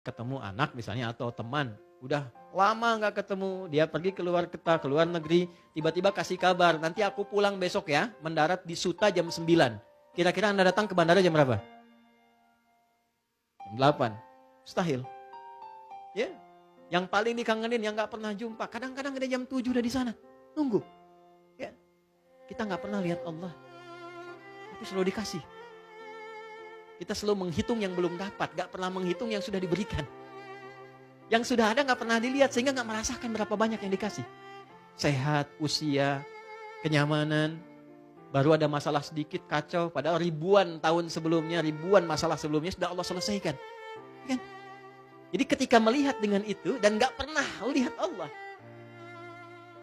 ketemu anak misalnya atau teman, udah lama nggak ketemu, dia pergi keluar kota, keluar negeri, tiba-tiba kasih kabar, nanti aku pulang besok ya, mendarat di Suta jam 9. Kira-kira Anda datang ke bandara jam berapa? Jam 8. Mustahil. Ya, yang paling dikangenin, yang nggak pernah jumpa, kadang-kadang ada jam 7 udah di sana, nunggu. Ya, kita nggak pernah lihat Allah, tapi selalu dikasih. Kita selalu menghitung yang belum dapat, gak pernah menghitung yang sudah diberikan. Yang sudah ada gak pernah dilihat, sehingga gak merasakan berapa banyak yang dikasih. Sehat, usia, kenyamanan, baru ada masalah sedikit, kacau. Padahal ribuan tahun sebelumnya, ribuan masalah sebelumnya sudah Allah selesaikan. Kan? Jadi ketika melihat dengan itu, dan gak pernah lihat Allah,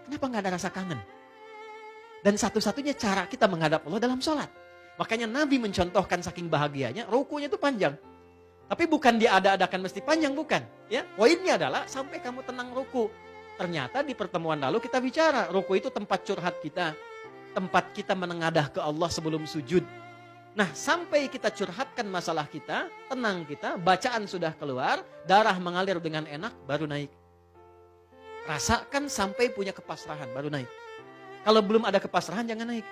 kenapa gak ada rasa kangen? Dan satu-satunya cara kita menghadap Allah dalam sholat. Makanya Nabi mencontohkan saking bahagianya, rukunya itu panjang. Tapi bukan diada-adakan mesti panjang, bukan. Ya, poinnya adalah sampai kamu tenang ruku. Ternyata di pertemuan lalu kita bicara, ruku itu tempat curhat kita. Tempat kita menengadah ke Allah sebelum sujud. Nah, sampai kita curhatkan masalah kita, tenang kita, bacaan sudah keluar, darah mengalir dengan enak, baru naik. Rasakan sampai punya kepasrahan, baru naik. Kalau belum ada kepasrahan, jangan naik.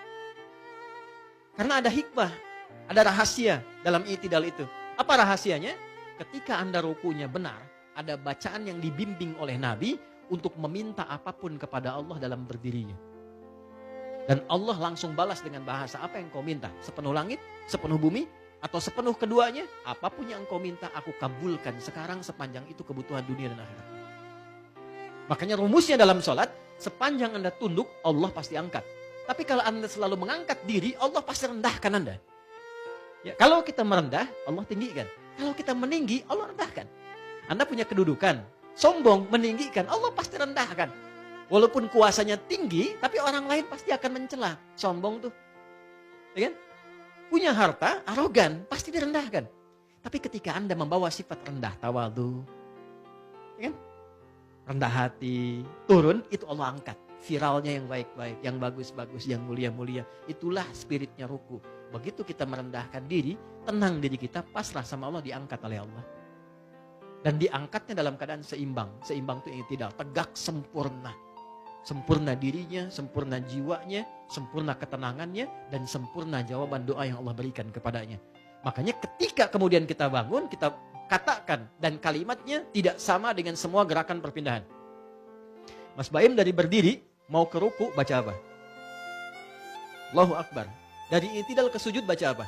Karena ada hikmah, ada rahasia dalam i'tidal itu. Apa rahasianya? Ketika Anda rukunya benar, ada bacaan yang dibimbing oleh Nabi untuk meminta apapun kepada Allah dalam berdirinya. Dan Allah langsung balas dengan bahasa, apa yang kau minta? Sepenuh langit, sepenuh bumi, atau sepenuh keduanya? Apapun yang kau minta, aku kabulkan sekarang sepanjang itu kebutuhan dunia dan akhirat. Makanya rumusnya dalam sholat, sepanjang Anda tunduk, Allah pasti angkat. Tapi kalau Anda selalu mengangkat diri, Allah pasti rendahkan Anda. Ya, kalau kita merendah, Allah tinggikan. Kalau kita meninggi, Allah rendahkan. Anda punya kedudukan, sombong, meninggikan, Allah pasti rendahkan. Walaupun kuasanya tinggi, tapi orang lain pasti akan mencela. Sombong tuh. Ya kan? Punya harta, arogan, pasti direndahkan. Tapi ketika Anda membawa sifat rendah, tawadhu, ya kan? Rendah hati, turun, itu Allah angkat. Viralnya yang baik-baik, yang bagus-bagus, yang mulia-mulia. Itulah spiritnya ruku. Begitu kita merendahkan diri, tenang diri kita, pasrah sama Allah, diangkat oleh Allah. Dan diangkatnya dalam keadaan seimbang. Seimbang itu yang tidak tegak, sempurna. Sempurna dirinya, sempurna jiwanya, sempurna ketenangannya, dan sempurna jawaban doa yang Allah berikan kepadanya. Makanya ketika kemudian kita bangun, kita katakan, dan kalimatnya tidak sama dengan semua gerakan perpindahan. Mas Baim dari berdiri, mau ke ruku, baca apa? Allahu Akbar. Dari i'tidal ke sujud, baca apa?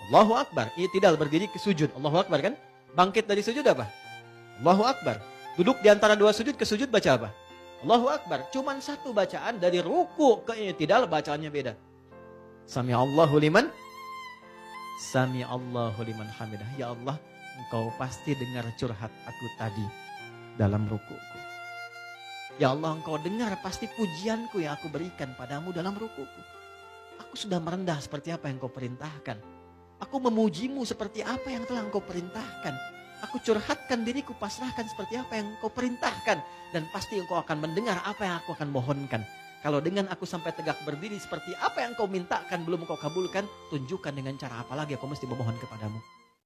Allahu Akbar. I'tidal berdiri ke sujud, Allahu Akbar kan? Bangkit dari sujud apa? Allahu Akbar. Duduk di antara dua sujud, ke sujud baca apa? Allahu Akbar. Cuman satu bacaan, dari ruku ke i'tidal bacaannya beda. Sami'allahu liman hamidah. Ya Allah, Engkau pasti dengar curhat aku tadi dalam rukuku. Ya Allah, Engkau dengar pasti pujianku yang aku berikan padamu dalam rukuku. Aku sudah merendah seperti apa yang Kau perintahkan. Aku memujimu seperti apa yang telah Engkau perintahkan. Aku curhatkan diriku, pasrahkan seperti apa yang Kau perintahkan. Dan pasti Engkau akan mendengar apa yang aku akan mohonkan. Kalau dengan aku sampai tegak berdiri seperti apa yang Kau mintakan belum Kau kabulkan, tunjukkan dengan cara apa lagi aku mesti memohon kepadamu.